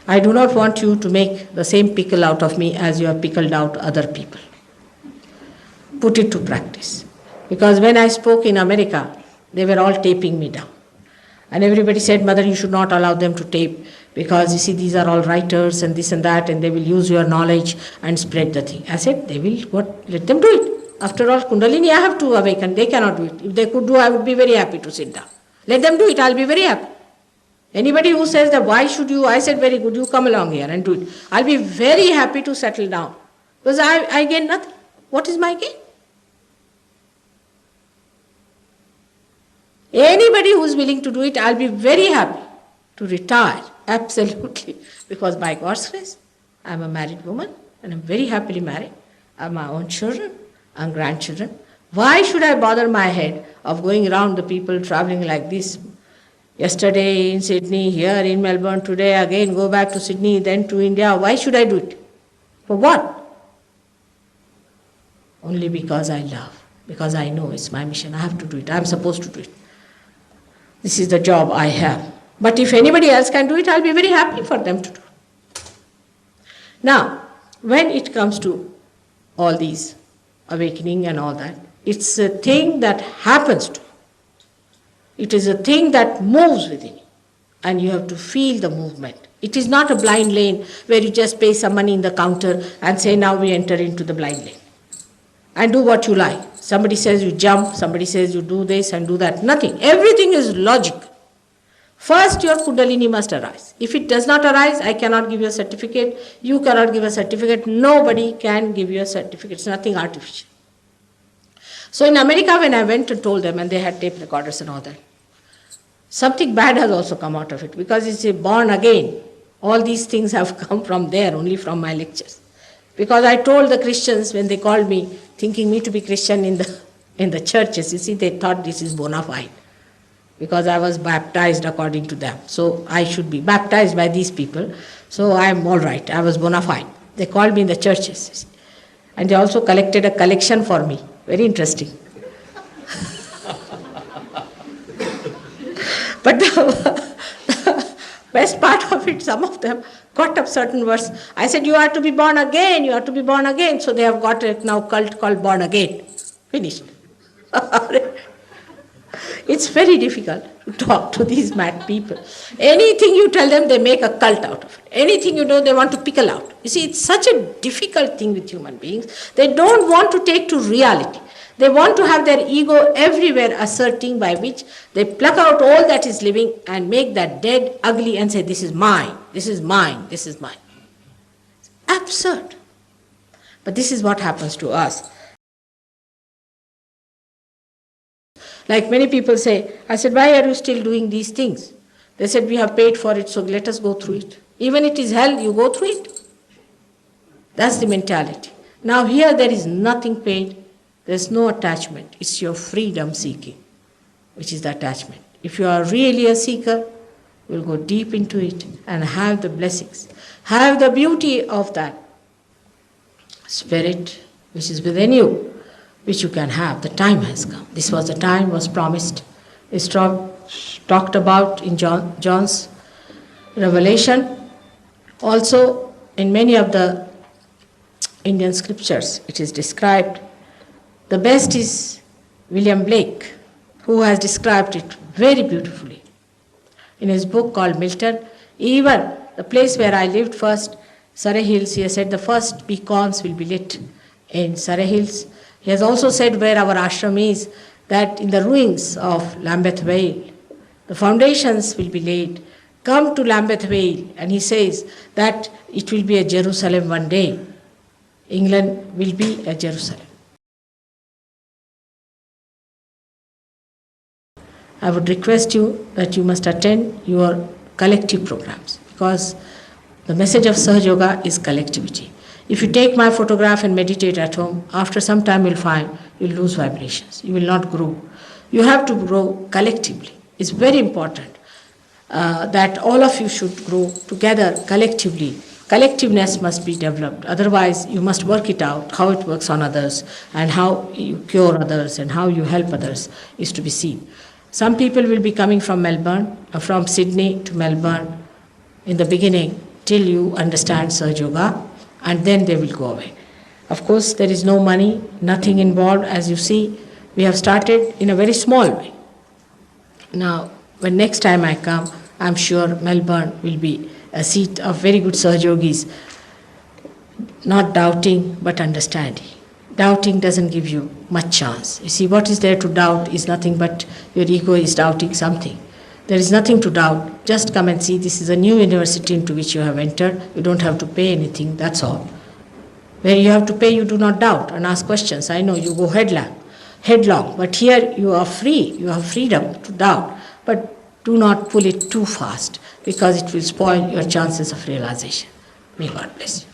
I do not want you to make the same pickle out of me as you have pickled out other people. Put it to practice. Because when I spoke in America, they were all taping me down. And everybody said, Mother, you should not allow them to tape, because you see, these are all writers and this and that, and they will use your knowledge and spread the thing. I said, they will, let them do it. After all, Kundalini I have to awaken, they cannot do it. If they could do, I would be very happy to sit down. Let them do it, I'll be very happy. Anybody who says that, why should you, I said, very good, you come along here and do it. I'll be very happy to settle down. Because I gain nothing. What is my gain? Anybody who is willing to do it, I'll be very happy to retire, absolutely. Because by God's grace, I'm a married woman and I'm very happily married. I have my own children and grandchildren. Why should I bother my head of going around the people traveling like this? Yesterday in Sydney, here in Melbourne, today again go back to Sydney, then to India. Why should I do it? For what? Only because I love, because I know it's my mission. I have to do it. I'm supposed to do it. This is the job I have. But if anybody else can do it, I'll be very happy for them to do it. Now, when it comes to all these awakening and all that, it's a thing that happens to you. It is a thing that moves within you. And you have to feel the movement. It is not a blind lane where you just pay some money in the counter and say, now we enter into the blind lane. And do what you like. Somebody says you jump, somebody says you do this and do that. Nothing. Everything is logical. First, your Kundalini must arise. If it does not arise, I cannot give you a certificate. You cannot give a certificate. Nobody can give you a certificate. It's nothing artificial. So in America, when I went and told them, and they had tape recorders and all that, something bad has also come out of it, because it's a born again. All these things have come from there, only from my lectures. Because I told the Christians when they called me, thinking me to be Christian in the churches, you see, they thought this is bona fide. Because I was baptized according to them. So I should be baptized by these people. So I'm all right. I was bona fide. They called me in the churches. You see. And they also collected a collection for me. Very interesting. But the best part of it, some of them got up certain words. I said, you are to be born again, you are to be born again. So they have got a now cult called Born Again. Finished. It's very difficult to talk to these mad people. Anything you tell them, they make a cult out of it. Anything you know, they want to pickle out. You see, it's such a difficult thing with human beings. They don't want to take to reality. They want to have their ego everywhere asserting, by which they pluck out all that is living and make that dead ugly and say, this is mine, this is mine, this is mine. It's absurd. But this is what happens to us. Like many people say, I said, why are you still doing these things? They said, we have paid for it, so let us go through it. Even it is hell, you go through it. That's the mentality. Now here there is nothing paid. There's no attachment. It's your freedom seeking, which is the attachment. If you are really a seeker, you'll go deep into it and have the blessings. Have the beauty of that spirit which is within you, which you can have. The time has come. This was the time was promised. It's talked about in John's Revelation. Also in many of the Indian scriptures it is described. The best is William Blake, who has described it very beautifully. In his book called Milton, even the place where I lived first, Surrey Hills, he has said the first beacons will be lit in Surrey Hills. He has also said where our ashram is, that in the ruins of Lambeth Vale, the foundations will be laid. Come to Lambeth Vale, and he says that it will be a Jerusalem one day. England will be a Jerusalem. I would request you that you must attend your collective programs, because the message of Sahaja Yoga is collectivity. If you take my photograph and meditate at home, after some time you'll find you'll lose vibrations. You will not grow. You have to grow collectively. It's very important that all of you should grow together collectively. Collectiveness must be developed. Otherwise, you must work it out, how it works on others, and how you cure others, and how you help others is to be seen. Some people will be coming from Melbourne, from Sydney to Melbourne in the beginning, till you understand Saj Yoga, and then they will go away. Of course, there is no money, nothing involved. As you see, we have started in a very small way. Now, when next time I come, I'm sure Melbourne will be a seat of very good Saj Yogis, not doubting but understanding. Doubting doesn't give you much chance. You see, what is there to doubt is nothing but your ego is doubting something. There is nothing to doubt. Just come and see, this is a new university into which you have entered. You don't have to pay anything, that's all. Where you have to pay, you do not doubt and ask questions. I know you go headlong, but here you are free. You have freedom to doubt, but do not pull it too fast because it will spoil your chances of realization. May God bless you.